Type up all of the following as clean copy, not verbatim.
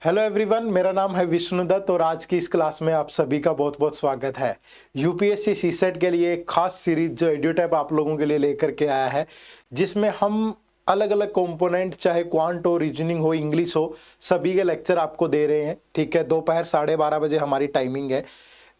Hello everyone, मेरा नाम है विष्णुदत्त और आज की इस क्लास में आप सभी का बहुत बहुत स्वागत है। यूपीएससी सीसेट के लिए एक खास सीरीज जो एड्यूटैप आप लोगों के लिए लेकर के आया है, जिसमें हम अलग अलग कंपोनेंट, चाहे क्वांट हो, रीजनिंग हो, इंग्लिश हो, सभी के लेक्चर आपको दे रहे हैं। ठीक है, दोपहर 12:30 बजे हमारी टाइमिंग है।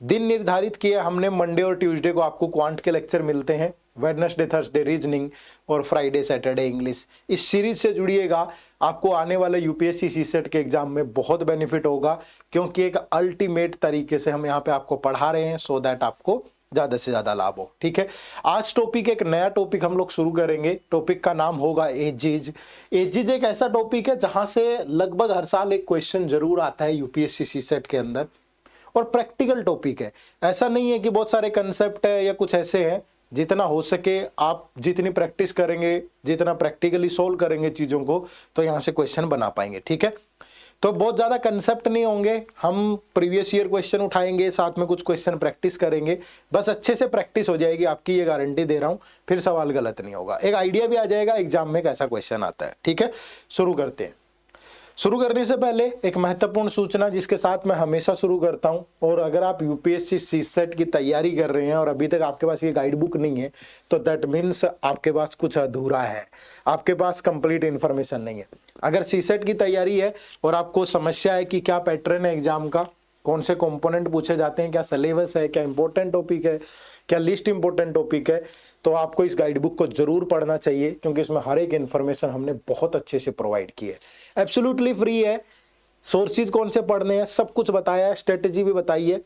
दिन निर्धारित किया हमने, मंडे और ट्यूसडे को आपको क्वांट के लेक्चर मिलते हैं, वेडनेसडे थर्सडे रीजनिंग और फ्राइडे सैटरडे इंग्लिश। इस सीरीज से जुड़िएगा, आपको आने वाले यूपीएससी सीसेट के एग्जाम में बहुत बेनिफिट होगा, क्योंकि एक अल्टीमेट तरीके से हम यहाँ पे आपको पढ़ा रहे हैं सो दैट आपको ज्यादा से ज्यादा लाभ हो। ठीक है, आज टॉपिक, एक नया टॉपिक हम लोग शुरू करेंगे। टॉपिक का नाम होगा एजिज। एजिज एक ऐसा टॉपिक है जहां से लगभग हर साल एक क्वेश्चन जरूर आता है यूपीएससी सीसेट के अंदर, और प्रैक्टिकल टॉपिक है। ऐसा नहीं है कि बहुत सारे कंसेप्ट है या कुछ ऐसे हैं। जितना हो सके आप जितनी प्रैक्टिस करेंगे, जितना प्रैक्टिकली सोल्व करेंगे चीजों को, तो यहां से क्वेश्चन बना पाएंगे। ठीक है, तो बहुत ज्यादा कंसेप्ट नहीं होंगे, हम प्रीवियस ईयर क्वेश्चन उठाएंगे, साथ में कुछ क्वेश्चन प्रैक्टिस करेंगे। बस अच्छे से प्रैक्टिस हो जाएगी आपकी, ये गारंटी दे रहा हूं। फिर सवाल गलत नहीं होगा, एक आइडिया भी आ जाएगा एग्जाम में कैसा क्वेश्चन आता है। ठीक है, शुरू करते हैं। शुरू करने से पहले एक महत्वपूर्ण सूचना जिसके साथ मैं हमेशा शुरू करता हूं, और अगर आप यूपीएससी सीसेट की तैयारी कर रहे हैं और अभी तक आपके पास ये गाइड बुक नहीं है, तो दैट मीन्स आपके पास कुछ अधूरा है, आपके पास कंप्लीट इंफॉर्मेशन नहीं है। अगर सीसेट की तैयारी है और आपको समस्या है कि क्या पैटर्न है एग्जाम का, कौन से कंपोनेंट पूछे जाते हैं, क्या सिलेबस है, क्या इंपॉर्टेंट टॉपिक है, क्या लिस्ट इंपॉर्टेंट टॉपिक है, तो आपको इस गाइड बुक को जरूर पढ़ना चाहिए, क्योंकि इसमें हर एक इन्फॉर्मेशन हमने बहुत अच्छे से प्रोवाइड की है। एब्सोल्युटली फ्री है, सोर्सेज कौन से पढ़ने हैं सब कुछ बताया है, स्ट्रेटेजी भी बताई है।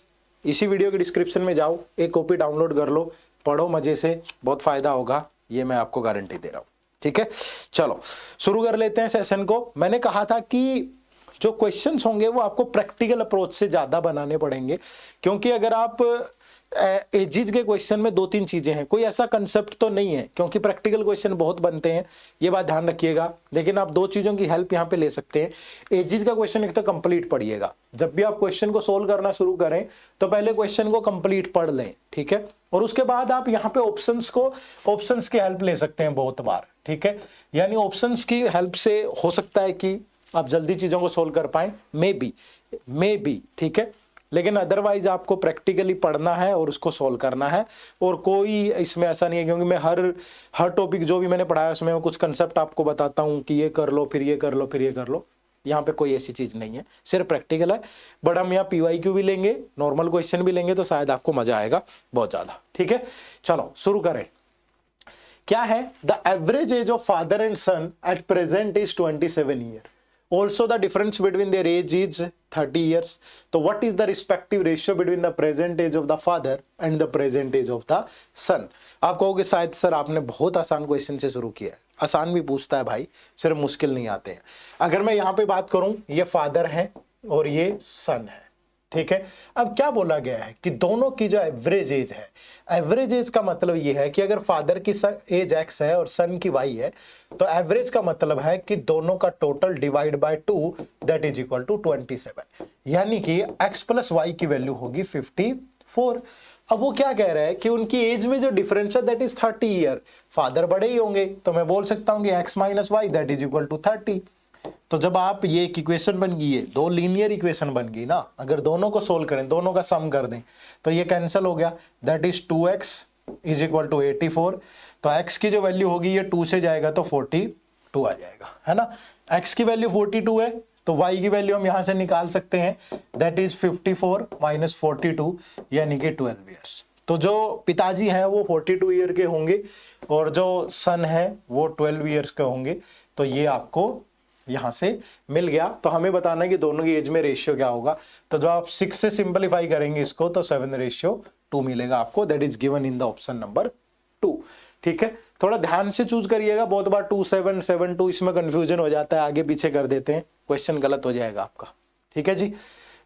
इसी वीडियो के डिस्क्रिप्शन में जाओ, एक कॉपी डाउनलोड कर लो, पढ़ो मजे से, बहुत फायदा होगा, ये मैं आपको गारंटी दे रहा हूं। ठीक है, चलो शुरू कर लेते हैं सेशन को। मैंने कहा था कि जो क्वेश्चंस होंगे वो आपको प्रैक्टिकल अप्रोच से ज्यादा बनाने पड़ेंगे, क्योंकि अगर आप एजिज के क्वेश्चन में दो तीन चीजें हैं, कोई ऐसा कंसेप्ट तो नहीं है, क्योंकि प्रैक्टिकल क्वेश्चन बहुत बनते हैं, ये बात ध्यान रखिएगा। लेकिन आप दो चीजों की हेल्प यहाँ पे ले सकते हैं। एजिज का क्वेश्चन एक तो कंप्लीट पढ़िएगा, जब भी आप क्वेश्चन को सोल्व करना शुरू करें तो पहले क्वेश्चन को कंप्लीट पढ़ लें। ठीक है, और उसके बाद आप यहाँ पे ऑप्शंस की हेल्प ले सकते हैं बहुत बार। ठीक है, यानी ऑप्शंस की हेल्प से हो सकता है कि आप जल्दी चीजों को सोल्व कर पाए, मे बी। ठीक है, लेकिन अदरवाइज आपको प्रैक्टिकली पढ़ना है और उसको सोल्व करना है। और कोई इसमें ऐसा नहीं है, क्योंकि मैं हर टॉपिक जो भी मैंने पढ़ाया उसमें मैं कुछ कंसेप्ट आपको बताता हूं कि ये कर लो, फिर ये कर लो, फिर ये कर लो। यहाँ पे कोई ऐसी चीज नहीं है, सिर्फ प्रैक्टिकल है। बट हम यहाँ PYQ भी लेंगे, नॉर्मल क्वेश्चन भी लेंगे, तो शायद आपको मजा आएगा बहुत ज्यादा। ठीक है, चलो शुरू करें। क्या है, the average age of father and son at present is 27 year. Also, the difference between their age is 30 years. So, what is the respective ratio between the present age of the father and the present age of the son? आप कहोगे शायद sir आपने बहुत आसान question से शुरू किया है। आसान भी पूछता है भाई, सिर्फ मुश्किल नहीं आते हैं। अगर मैं यहाँ पे बात करूं, ये फादर है और ये सन है। ठीक है, अब क्या बोला गया है कि दोनों की जो एवरेज एज है, एवरेज एज का मतलब ये है कि अगर फादर की एज x है और सन की y है, तो एवरेज का मतलब है कि दोनों का total divide by 2 that is equal to 27। यानी कि x प्लस वाई की वैल्यू होगी 54। अब वो क्या कह रहा है कि उनकी एज में जो डिफरेंस है दैट इज 30 ईयर। फादर बड़े ही होंगे, तो मैं बोल सकता हूं कि x minus Y that is equal to 30। तो जब आप ये एक इक्वेशन बन गई है, दो लीनियर इक्वेशन बन गई ना, अगर दोनों को सोल्व करें, दोनों का सम कर दें, तो ये कैंसिल हो गया, that is 2x is equal to 84। तो x की जो वैल्यू होगी ये 2 से जाएगा तो 42 आ जाएगा, है ना। x की वैल्यू 42 है, तो y की वैल्यू हम यहां से निकाल सकते हैं, दैट इज 54 माइनस 42 यानी कि 12 ईयर्स। तो जो पिताजी हैं वो 42 ईयर के होंगे और जो सन है वो 12 ईयर्स के होंगे। तो ये आपको यहां से मिल गया। तो हमें बताना है कि दोनों की एज में रेशियो क्या होगा। तो जो आप 6 से सिंपलीफाई करेंगे इसको, तो 7:2 मिलेगा आपको, that is given in the option number 2। ठीक है, थोड़ा ध्यान से चूज करिएगा, बहुत बार 2772 इसमें कंफ्यूजन हो जाता है, आगे पीछे कर देते हैं, क्वेश्चन गलत हो जाएगा आपका। ठीक है जी,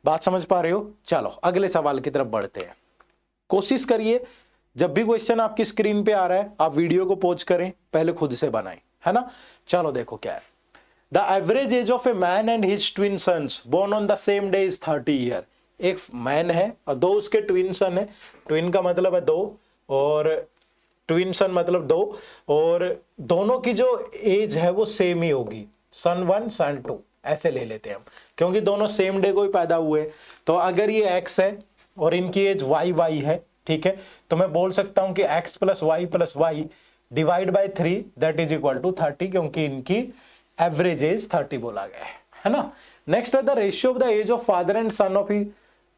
बात समझ पा रहे हो। चलो अगले सवाल की तरफ बढ़ते हैं। कोशिश करिए जब भी क्वेश्चन आपकी स्क्रीन पे आ रहा है, आप वीडियो को पॉज करें, पहले खुद से बनाएं, है ना। चलो देखो क्या है, The average age of a man and his twin sons born on the same day is 30 year. एक मैन है और दो उसके ट्विन सन है। ट्विन का मतलब है दो, और ट्विन सन मतलब दो, और दोनों की जो एज है वो सेम ही होगी, सन 1 सन 2, ऐसे ले लेते हैं हम, क्योंकि दोनों सेम डे को ही पैदा हुए। तो अगर ये x है और इनकी एज y है, ठीक है, तो मैं बोल सकता हूं कि x plus Y divide by 3 that is equal to 30, क्योंकि इनकी एवरेज एज 30 बोला गया है ना। नेक्स्ट है the ratio of the age of father and son of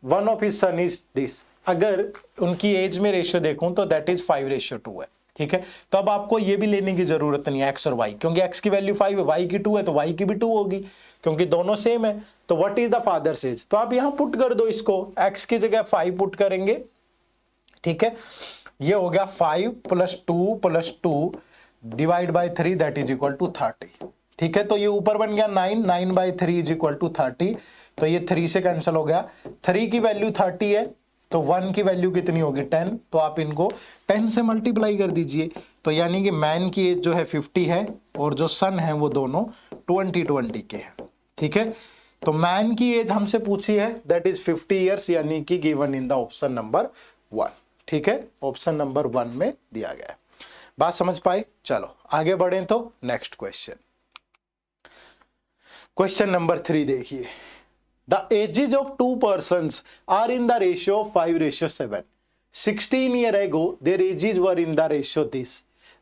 one of his son is this. अगर उनकी एज में रेशियो देखूं तो दैट इज 5:2 है, ठीक है। तो अब आपको ये भी लेने की जरूरत नहीं है x और y, क्योंकि x की वैल्यू 5 है, y की 2 है, तो y की भी 2 होगी, क्योंकि दोनों सेम है। तो what is the father's age, तो आप यहां पुट कर दो इसको, x की जगह 5 पुट करेंगे, ठीक है। ये हो गया 5 + 2 divide by 3 that is equal to 30, ठीक है। तो ये ऊपर बन गया 9/3 इज इक्वल टू 30, तो ये 3 से कैंसिल हो गया। 3 की वैल्यू 30 है, तो 1 की वैल्यू कितनी होगी 10, तो आप इनको 10 से मल्टीप्लाई कर दीजिए। तो यानी कि मैन की एज जो है 50 है और जो सन है वो दोनों 20 के हैं, ठीक है। तो मैन की एज हमसे पूछी है दैट इज 50 ईयर्स, यानी कि given in the option number 1, ठीक है, ऑप्शन नंबर 1 में दिया गया है। बात समझ पाए? चलो आगे बढ़ें तो नेक्स्ट क्वेश्चन नंबर 3 देखिए। The ages of two persons are in the ratio of 5:7. 16 years ago, their ages were in the ratio this.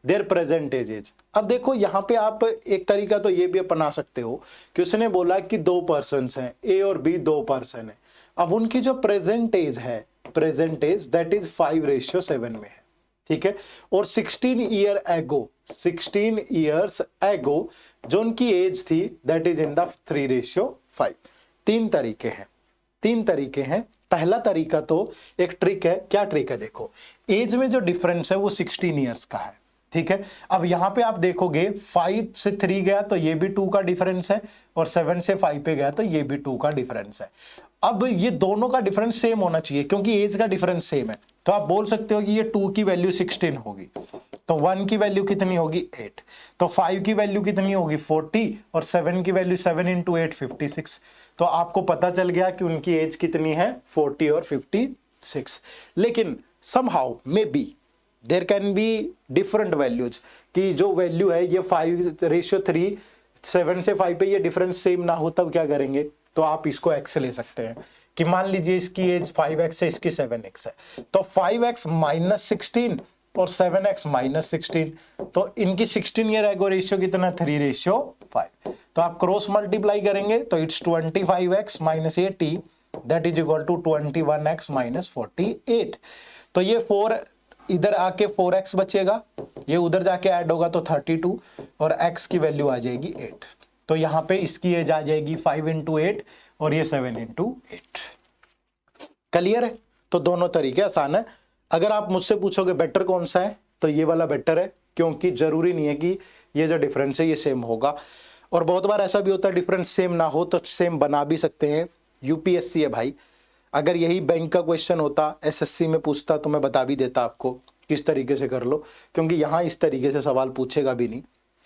Their present ages. अब देखो यहाँ पे आप एक तरीका तो ये भी अपना सकते हो कि उसने बोला कि 2 पर्सन्स हैं, A और B 2 पर्सन है। अब उनकी जो प्रेजेंट एज है, प्रेजेंट एज दैट इज 5:7 में है, ठीक है। और 16 years ago जो उनकी एज थी दैट इज इन द 3:5। तीन तरीके हैं। पहला तरीका तो एक ट्रिक है। क्या ट्रिक है? देखो, एज में जो डिफरेंस है वो 16 इयर्स का है, ठीक है। अब यहां पे आप देखोगे 5 से 3 गया तो ये भी 2 का डिफरेंस है, और 7 से 5 पे गया तो ये भी 2 का डिफरेंस है। अब ये दोनों का डिफरेंस सेम होना चाहिए, क्योंकि एज का डिफरेंस सेम है। तो आप बोल सकते हो कि ये 2 की वैल्यू 16 होगी, तो 1 की वैल्यू कितनी होगी 8, तो 5 की वैल्यू कितनी होगी 40, और 7 की वैल्यू 7 × 8 56। तो आपको पता चल गया कि उनकी एज कितनी है 40 और 56। लेकिन somehow maybe there can be different values, कि जो वैल्यू है ये 5:3 7 से 5 पे ये डिफरेंस सेम ना हो, तब क्या करेंगे? तो आप इसको x ले सकते हैं कि मान लीजिए इसकी एज 5x है, इसकी 7x है, तो 5x - 16 और 7x - 16, तो इनकी 16 ईयर एगो रेशियो कितना 3:5। तो आप क्रॉस मल्टीप्लाई करेंगे तो it's 25x - 80 that is equal to 21x - 48। तो ये 4 इधर आके 4x बचेगा, ये उधर जाके ऐड होगा तो 32, और x की वैल्यू आ जाएगी 8। तो यहां पे इसकी एज आ जाएगी 5 × 8 और ये 7 × 8। क्लियर है? तो दोनों तरीके आसान है। अगर आप मुझसे पूछोगे बेटर कौन सा है, तो ये वाला बेटर है, क्योंकि जरूरी नहीं है कि ये जो डिफरेंस है ये सेम होगा। और बहुत बार ऐसा भी होता है डिफरेंस सेम ना हो तो सेम बना भी सकते हैं। यूपीएससी है भाई, अगर यही बैंक का क्वेश्चन होता, एसएससी में पूछता, तो मैं बता भी देता आपको किस तरीके से कर लो, क्योंकि यहाँ इस तरीके से सवाल पूछेगा भी नहीं,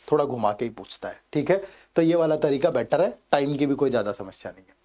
थोड़ा घुमा के ही पूछता है, ठीक है। तो ये वाला तरीका बेटर है, टाइम की भी कोई ज्यादा समस्या नहीं है।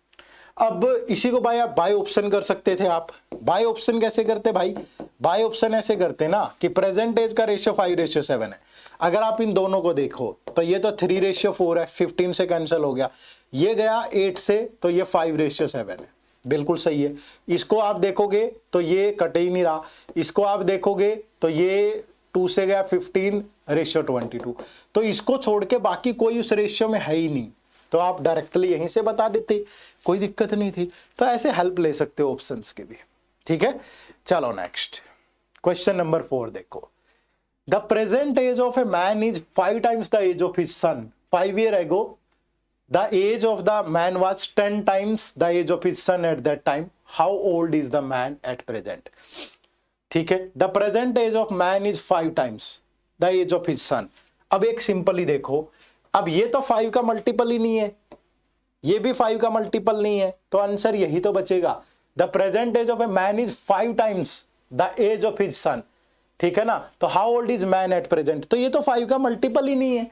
अब इसी को भाई आप बाय ऑप्शन कर सकते थे। आप बाय ऑप्शन कैसे करते भाई? बाय ऑप्शन ऐसे करते ना कि प्रेजेंट एज का रेशियो 5:7 है। अगर आप इन दोनों को देखो तो ये तो 3:4 है, 15 से कैंसिल हो गया, ये गया 8 से, तो ये 5:7 है, बिल्कुल सही है। इसको आप देखोगे तो ये कट ही नहीं रहा, इसको आप देखोगे तो ये 2 से गया 15:22, तो इसको छोड़ के बाकी कोई उस रेशियो में है ही नहीं, तो आप डायरेक्टली यहीं से बता देते, कोई दिक्कत नहीं थी। तो ऐसे हेल्प ले सकते हो ऑप्शंस के भी, ठीक है। चलो नेक्स्ट क्वेश्चन नंबर 4 देखो। The present age of a man is 5 times the age of his son 5 years ago. The age of the man was 10 times the age of his son at that time. How old is the man at present? ठीक है, the present age of man is 5 times the age of his son. अब एक simple ही देखो, अब ये तो 5 का multiple ही नहीं है, ये भी 5 का मल्टीपल नहीं है, तो आंसर यही तो बचेगा। The present age of a man is 5 times the age of his son, ठीक है ना। तो how old is man at present, तो ये तो 5 का मल्टीपल ही नहीं है,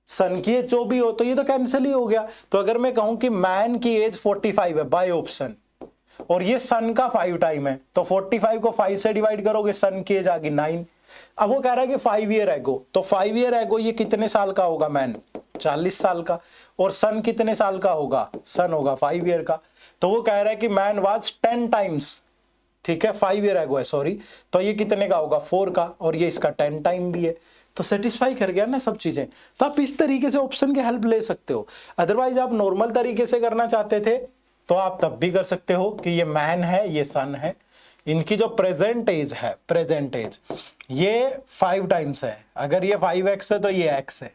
सन की एज जो भी हो, तो ये तो कैंसिल ही हो गया। तो अगर मैं कहूं कि मैन की एज 45 है बाय ऑप्शन, और ये सन का 5 टाइम है, तो 45 को 5 से डिवाइड करोगे, सन की एज आ गई 9। अब वो कह रहा है कि 5 years ago, तो 5 years ago ये कितने साल का होगा मैन? 40 साल का, और सन कितने साल का होगा, सन होगा 5 ईयर का। तो वो कह रहा है कि मैन वाज 10 टाइम्स, ठीक है 5 ईयर एगो है सॉरी, तो ये कितने का होगा 4 का, और ये इसका 10 टाइम भी है, तो सेटिस्फाई कर गया ना सब चीजें। तो आप इस तरीके से ऑप्शन की हेल्प ले सकते हो। अदरवाइज आप नॉर्मल तरीके से करना चाहते थे तो आप तब भी कर सकते हो कि ये मैन है ये सन है, इनकी जो प्रेजेंट एज है, प्रेजेंट एज ये 5 टाइम्स है, अगर ये 5x है तो ये x है।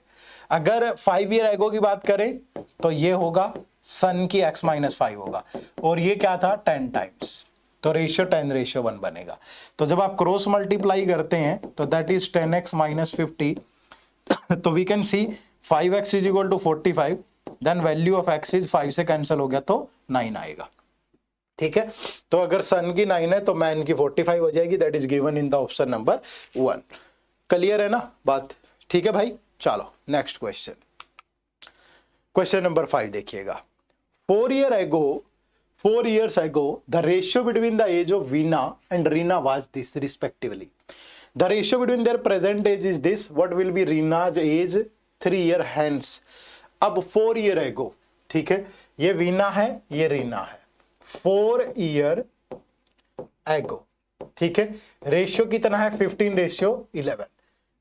अगर 5 ईयर एगो की बात करें तो ये होगा सन की x-5 होगा, और ये क्या था 10 टाइम्स, तो रेशियो 10:1 बनेगा। तो जब आप क्रॉस मल्टीप्लाई करते हैं तो दैट इज 10x - 50, तो we can see 5x = 45, then value of x is 5 से कैंसिल हो गया तो 9 आएगा, ठीक है। तो अगर सन की 9 है तो मैन की 45 हो जाएगी, that is given in the option number 1। Clear है ना बात, ठीक है भाई। चलो नेक्स्ट क्वेश्चन, क्वेश्चन नंबर 5 देखिएगा। 4 years ago, the ratio between the age of Veena and Reena was this respectively. The ratio between their present age is this. What will be Reena's age 3 year hence? अब 4 year ago, ठीक है, ये वीना है ये रीना है, 4 year ago, ठीक है। Ratio कितना है 15:11।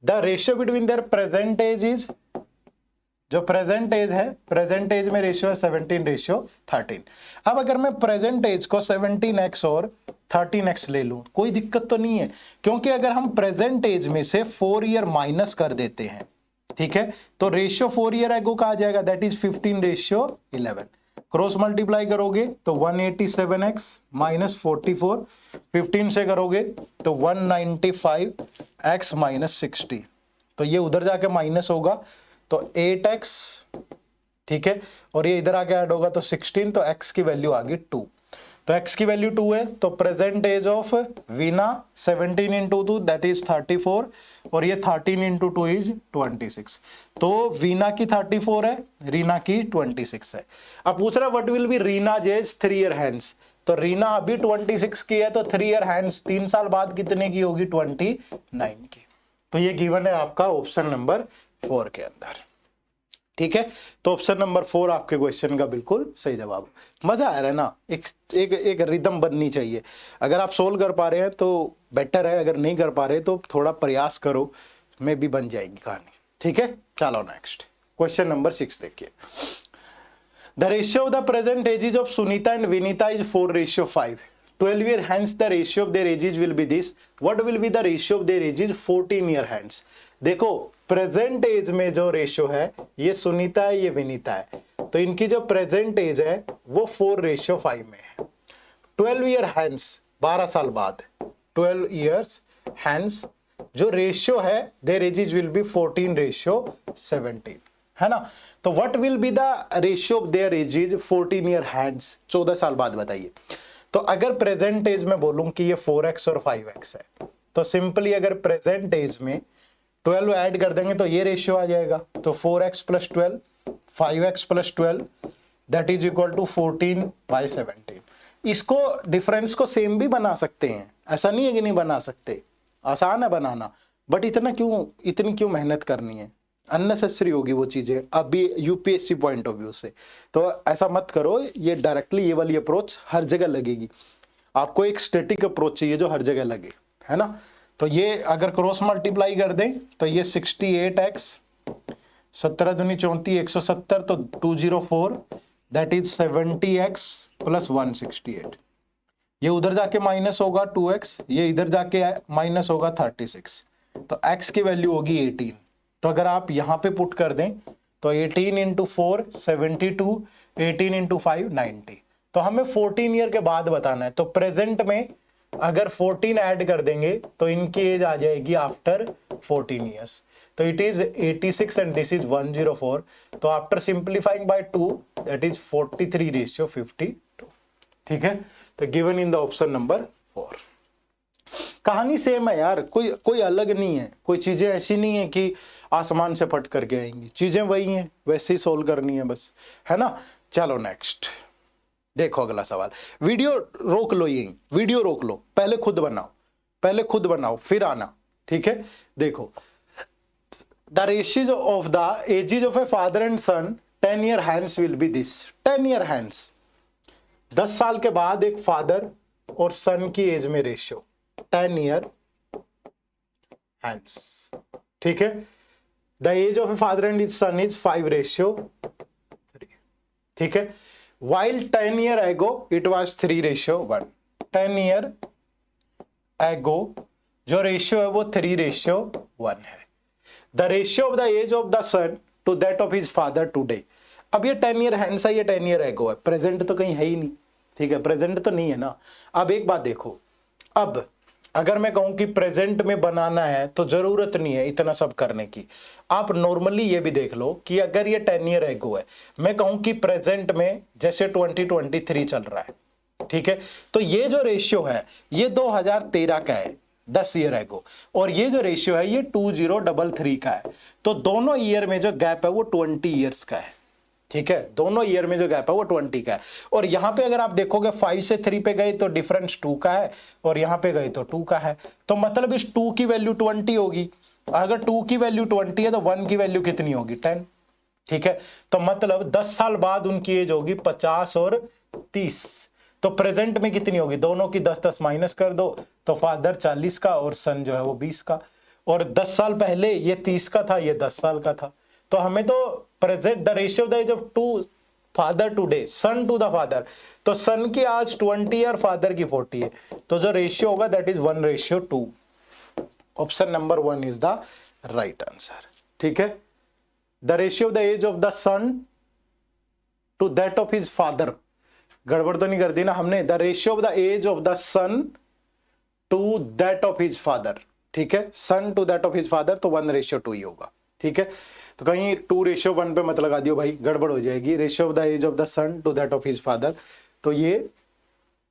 The ratio between their present age is, जो प्रेजेंट एज है, प्रेजेंट एज में रेशियो है 17:13। अब अगर मैं प्रेजेंट एज को 17x और 13x ले लूं कोई दिक्कत तो नहीं है, क्योंकि अगर हम प्रेजेंट एज में से 4 ईयर माइनस कर देते हैं, ठीक है, तो रेशियो 4 ईयर एगो का आ जाएगा, दैट इज 15:11। क्रॉस मल्टीप्लाई करोगे तो 187x - 44, 15 से करोगे तो 195x - 60, तो ये उधर जाके माइनस होगा तो 8x, ठीक है, और ये इधर आके ऐड होगा तो 16, तो x की वैल्यू आ गई 2। तो x की वैल्यू 2 है, तो present age of Veena 17 × 2 that is 34, और ये 13 × 2 इज 26। तो वीना की 34 है, रीना की 26 है। अब पूछ रहा what will be Reena age 3 year hence, तो रीना अभी 26 की है, तो 3 ईयर हैंस 3 साल बाद कितने की होगी 29 की। तो ये गिवन है आपका ऑप्शन नंबर 4 के अंदर, ठीक है। तो ऑप्शन नंबर 4 आपके क्वेश्चन का बिल्कुल सही जवाब। मजा आ रहा है ना, एक रिदम बननी चाहिए। अगर आप सोल्व कर पा रहे हैं तो बेटर है, अगर नहीं कर पा रहे तो थोड़ा प्रयास करो, में भी बन जाएगी कहानी, ठीक है। चलो नेक्स्ट क्वेश्चन नंबर 6 देखिए। The ratio of the present ages of Sunita and Vinita is 4:5। 12 year hence the ratio of their ages will be this. What will be the ratio of their ages 14 year hence? देखो present age में जो ratio है, ये सुनीता है ये विनीता है, तो इनकी जो प्रेजेंट एज है वो 4:5 में है। 12 ईयर हैंस 12 साल बाद, 12 ईयर्स हैंस जो रेशियो है देयर एजेस विल बी 14:17, है ना। तो what will be the ratio of their ages 14 year hence, 14 साल बाद बताइए। तो अगर प्रेजेंट एज में बोलूं कि ये 4x और 5x है, तो सिंपली अगर प्रेजेंट एज में 12 ऐड कर देंगे तो ये रेशियो आ जाएगा, तो 4x + 12, 5x + 12 that is equal to 14/17। इसको डिफरेंस को सेम भी बना सकते हैं, ऐसा नहीं है कि नहीं बना सकते, आसान है बनाना, बट इतनी क्यों मेहनत करनी है, अननेसेसरी होगी वो चीजें अभी यूपीएससी पॉइंट ऑफ व्यू से। तो ऐसा मत करो, ये डायरेक्टली ये वाली अप्रोच हर जगह लगेगी, आपको एक स्टैटिक अप्रोच चाहिए जो हर जगह लगे, है ना। तो ये अगर क्रॉस मल्टीप्लाई कर दें तो ये 68x 17 दूनी 34 170, तो 204 दैट इज 70x + 168। ये उधर जाके माइनस होगा 2x, ये इधर जाके माइनस होगा 36, तो x की वैल्यू होगी 18। तो अगर आप यहाँ पे पुट कर दें तो 18 × 4 72, 18 × 5 90। तो हमें 14 ईयर के बाद बताना है, तो प्रेजेंट में अगर 14 ऐड कर देंगे तो इनकी एज आ जाएगी आफ्टर 14 ईयर्स, तो it is 86 and this is 104। तो after simplifying by 2 that is 43:52, ठीक है। तो given in the option number 4। कहानी सेम है यार, कोई अलग नहीं है, कोई चीजें ऐसी नहीं है कि आसमान से फट करके आएंगी, चीजें वही हैं, वैसे ही सोल्व करनी है बस, है ना। चलो नेक्स्ट देखो अगला सवाल। वीडियो रोक लो, यही वीडियो रोक लो, पहले खुद बनाओ फिर आना, ठीक है। देखो the ratios of the ages of a father and son 10 year hence will be this. 10 year hence, 10 साल के बाद एक फादर और सन की एज में रेशियो 10 ईयर हैंस, ठीक है। The age of a father and his son is 5:3, ठीक है। While 10 year ago it was 3:1। 10 year ago जो रेशियो है वो 3:1 है। The ratio of the age of the son to that of his father today. अब ये 10 year hence है, ये 10 ईयर एगो है, प्रेजेंट तो कहीं है ही नहीं, ठीक है, प्रेजेंट तो नहीं है ना। अब एक बात देखो, अब अगर मैं कहूं कि प्रेजेंट में बनाना है तो जरूरत नहीं है इतना सब करने की। आप नॉर्मली ये भी देख लो कि अगर ये 10 ईयर एगो है, मैं कहूं कि प्रेजेंट में जैसे 2023 चल रहा है, ठीक है, तो ये जो रेशियो है ये 2013 का है, 10 ईयर एगो, और ये जो रेशियो है ये 2033 का है। तो दोनों ईयर में जो गैप है वो 20 ईयर्स का है, ठीक है, दोनों ईयर में जो गैप है वो 20 का है। और यहां पे अगर आप देखोगे 5 से 3 पे गए तो डिफरेंस 2 का है, और यहां पे गए तो 2 का है, तो मतलब इस 2 की वैल्यू 20 होगी। अगर 2 की वैल्यू 20 है तो 1 की वैल्यू कितनी होगी? 10, ठीक है। तो मतलब 10 साल बाद उनकी एज होगी 50 और 30। तो प्रेजेंट में कितनी होगी? दोनों की 10-10 माइनस कर दो, तो फादर 40 का और सन जो है वो 20 का। और 10 साल पहले ये 30 का था, ये 10 साल का था। तो हमें तो present the ratio of the age of to father today, son to the father, तो सन की आज 20 है और फादर की 40 है, तो जो रेशियो होगा that is 1:2। Option number 1 is the right answer, ठीक है। The ratio of the age of the son to that of his father, गड़बड़ तो नहीं कर दी ना हमने? The ratio of the age of the son to that of his father, ठीक है, son to that of his father, तो 1:2 ही होगा, ठीक है। तो कहीं 2:1 पे मत लगा दियो भाई, गड़बड़ हो जाएगी। Ratio of the age of the son to that of his father, तो ये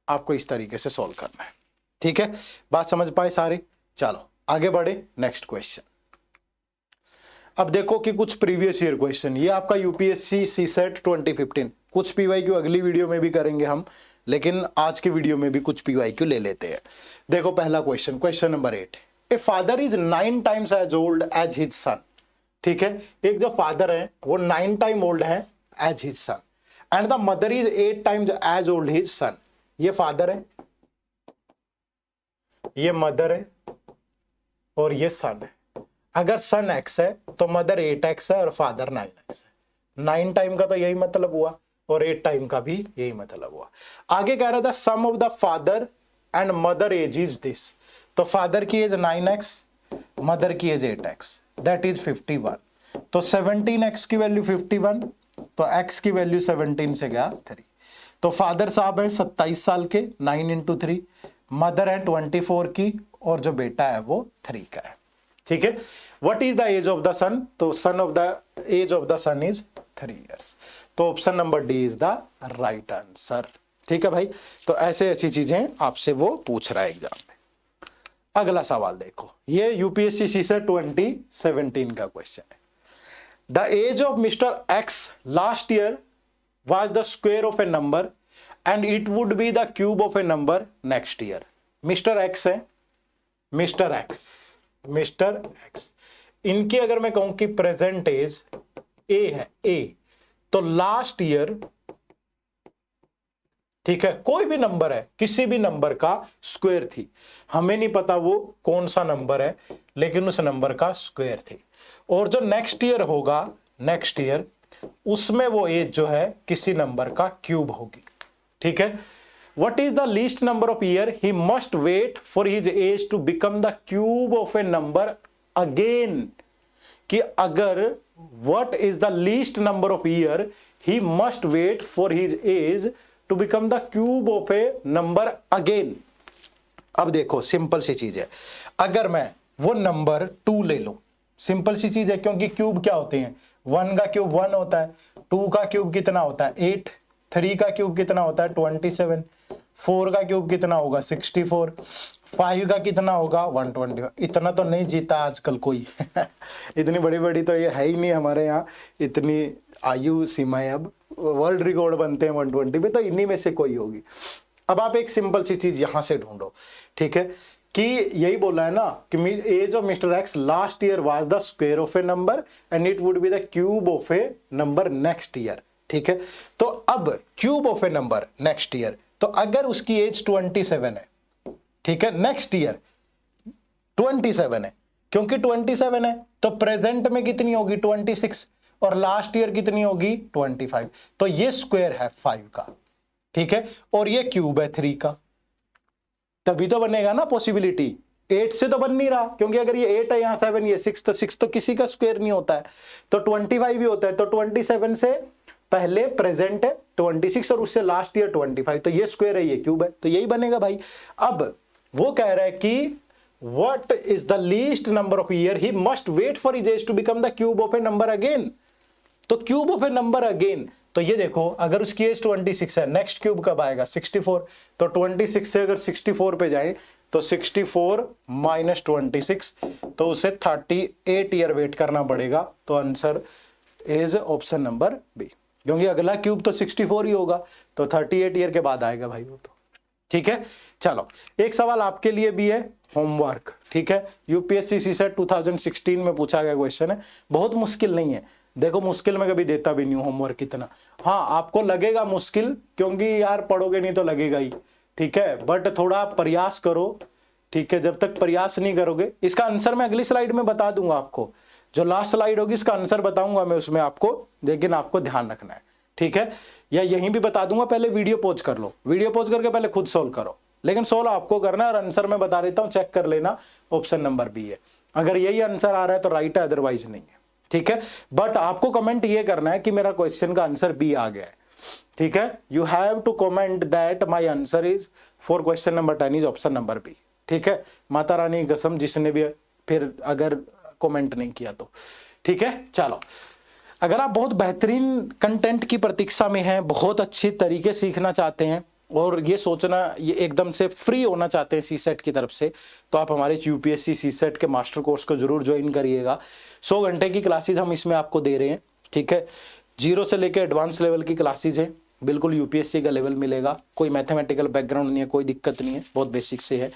आपको इस तरीके से सॉल्व करना है, ठीक है। बात समझ पाए सारे? चलो आगे बढ़े, नेक्स्ट क्वेश्चन। अब देखो कि कुछ प्रीवियस ईयर क्वेश्चन, ये आपका यूपीएससी सीसेट 2015, कुछ पीवाईक्यू अगली वीडियो में भी करेंगे हम, लेकिन आज के वीडियो में भी कुछ पीवाईक्यू ले लेते हैं। देखो पहला question, question number 8, a father is 9 times as old as his son, ठीक है। एक जो फादर है वो 9 टाइम ओल्ड है as his son, and the mother is 8 times as old his son. ये फादर है, ये मदर है, और ये सन है। अगर सन x है तो मदर 8x है और फादर 9x है। 9 टाइम का तो यही मतलब हुआ, और 8 टाइम का भी यही मतलब हुआ। आगे कह रहा था sum of the father and mother age is this, तो फादर की एज 9x, मदर की एज 8x, दैट इज 51। तो 17x की वैल्यू 51, तो x की वैल्यू 17 से गया 3। तो फादर साहब है 27 साल के, 9 × 3, मदर है 24 की, और जो बेटा है वो 3 का है, ठीक है। What is the age of the son? तो son of the age of the son is 3 years. तो option number D is the right answer, ठीक है भाई। तो ऐसे ऐसी चीजें आपसे वो पूछ रहा है एग्जाम में। अगला सवाल देखो, ये यूपीएससी सीसेट 2017 का क्वेश्चन है। The age of Mr X last year was the square of a number and it would be the cube of a number next year. Mister x है, मिस्टर एक्स, इनकी अगर मैं कहूं कि present as a है, ए, तो last year, ठीक है, कोई भी नंबर है, किसी भी नंबर का स्क्वायर थी, हमें नहीं पता वो कौन सा नंबर है, लेकिन उस नंबर का स्क्वायर थी। और जो नेक्स्ट ईयर होगा, नेक्स्ट ईयर, उसमें वो एज जो है किसी नंबर का क्यूब होगी, ठीक है। What is the least number of year he must wait for his age to become the cube of a number again, कि अगर what is the least number of year he must wait for his age to become the cube of a number again. अब देखो simple सी चीज है, अगर मैं वो number 2 ले लूं, सिंपल सी चीज है, क्योंकि क्यूब क्या होते हैं, 1 का क्यूब 1 होता है, 2 का क्यूब कितना होता है 8, 3 का क्यूब कितना होता है 27, 4 का क्यूब कितना होगा 64, 5 का कितना होगा 125। इतना तो नहीं जीता आजकल कोई इतनी बड़ी बड़ी तो ये है ही नहीं हमारे यहाँ, इतनी आयु सीमाएं, अब वर्ल्ड रिकॉर्ड बनते हैं 120 पे, तो इन्हीं में से कोई होगी। अब आप एक सिंपल सी चीज यहां से ढूंढो, ठीक है। कि यही बोला है ना कि age of Mr X last year was the square of a number and it would be the cube of a number next year. ठीक है, तो अब cube of a number next year, तो अगर उसकी एज 27 है, ठीक है, नेक्स्ट ईयर 27 है, क्योंकि 27 है तो प्रेजेंट में कितनी होगी 26 और लास्ट ईयर कितनी होगी 25, तो ये स्क्वायर है 5 का। ठीक है, और ये क्यूब है 3 का, तभी तो बनेगा ना पॉसिबिलिटी। 8 से तो बन नहीं रहा, क्योंकि अगर ये 8 है यहां 7 ये 6, तो 6 तो किसी का स्क्वायर नहीं होता है, तो 25 ही होता है। तो 27 से पहले प्रेजेंट है 26 और उससे लास्ट ईयर 25, तो ये स्क्वायर है, ये क्यूब है, तो यही बनेगा भाई। अब वो कह रहा है कि what is the least number of year he must wait for his age to become the cube of a number again। तो cube of a number again, तो ये देखो अगर उसकी एज 26 है, नेक्स्ट क्यूब कब आएगा 64, तो 26 से अगर 64 पे जाए तो 64 माइनस 26, तो उसे 38 ईयर वेट करना पड़ेगा। तो answer is option number B, क्योंकि अगला क्यूब तो 64 ही होगा, तो 38 ईयर के बाद आएगा भाई वो तो। ठीक है, चलो एक सवाल आपके लिए भी है, होमवर्क। ठीक है, यूपीएससी सीसेट 2016 में पूछा गया क्वेश्चन है, बहुत मुश्किल नहीं है। देखो मुश्किल में कभी देता भी नहीं हूं होमवर्क इतना। हाँ आपको लगेगा मुश्किल, क्योंकि यार पढ़ोगे नहीं तो लगेगा ही। ठीक है, बट थोड़ा प्रयास करो। ठीक है, जब तक प्रयास नहीं करोगे, इसका आंसर मैं अगली स्लाइड में बता दूंगा आपको, जो लास्ट स्लाइड होगी इसका आंसर बताऊंगा मैं उसमें आपको, लेकिन आपको ध्यान रखना है। ठीक है, या यहीं भी बता दूंगा, पहले वीडियो पॉज कर लो, वीडियो पॉज करके पहले खुद सोल्व करो, लेकिन सोल्व आपको करना है और आंसर मैं बता देता हूं, चेक कर लेना। ऑप्शन नंबर बी है, अगर यही आंसर आ रहा है तो राइट है, अदरवाइज नहीं है। ठीक है, बट आपको कमेंट ये करना है कि मेरा क्वेश्चन का आंसर बी आ गया है। ठीक है, you have to comment that my answer is for question number 10 is option number B. ठीक है, माता रानी की कसम, जिसने भी फिर अगर कमेंट नहीं किया तो। ठीक है, चलो अगर आप बहुत बेहतरीन कंटेंट की प्रतीक्षा में हैं, बहुत अच्छे तरीके सीखना चाहते हैं और ये सोचना, ये एकदम से फ्री होना चाहते हैं सीसेट की तरफ से, तो आप हमारे यूपीएससी सीसेट के मास्टर कोर्स को जरूर ज्वाइन करिएगा। 100 घंटे की क्लासेज हम इसमें आपको दे रहे हैं। ठीक है, 0 से लेकर एडवांस लेवल की क्लासेज है, बिल्कुल यूपीएससी का लेवल मिलेगा, कोई मैथमेटिकल बैकग्राउंड नहीं है, कोई दिक्कत नहीं है, बहुत बेसिक से है।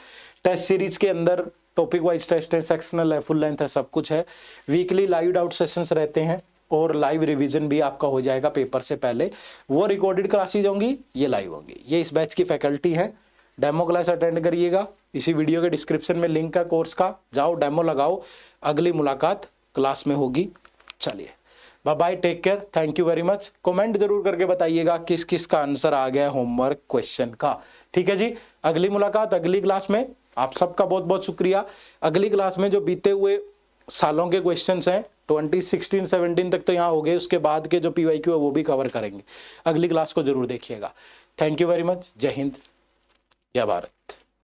टेस्ट सीरीज के अंदर टॉपिक वाइज टेस्ट है, सेक्शनल है, फुल लेंथ है, सब कुछ है। वीकली लाइव डाउट सेशंस रहते हैं और लाइव रिवीजन भी आपका हो जाएगा पेपर से पहले। वो रिकॉर्डेड क्लासेज होंगी, ये लाइव होंगी। ये इस बैच की फैकल्टी है। डेमो क्लास अटेंड करिएगा, इसी वीडियो के डिस्क्रिप्शन में लिंक है कोर्स का, जाओ डेमो लगाओ। अगली मुलाकात क्लास में होगी। चलिए bye bye, take care, thank you very much. Comment जरूर करके बताइएगा किस किस का आंसर आ गया होमवर्क क्वेश्चन का। ठीक है जी, अगली मुलाकात अगली क्लास में। आप सबका बहुत बहुत शुक्रिया। अगली क्लास में जो बीते हुए सालों के क्वेश्चंस हैं 2016-17 तक तो यहाँ हो गए, उसके बाद के जो पीवाईक्यू है वो भी कवर करेंगे। अगली क्लास को जरूर देखिएगा। Thank you very much. जय हिंद, जय भारत।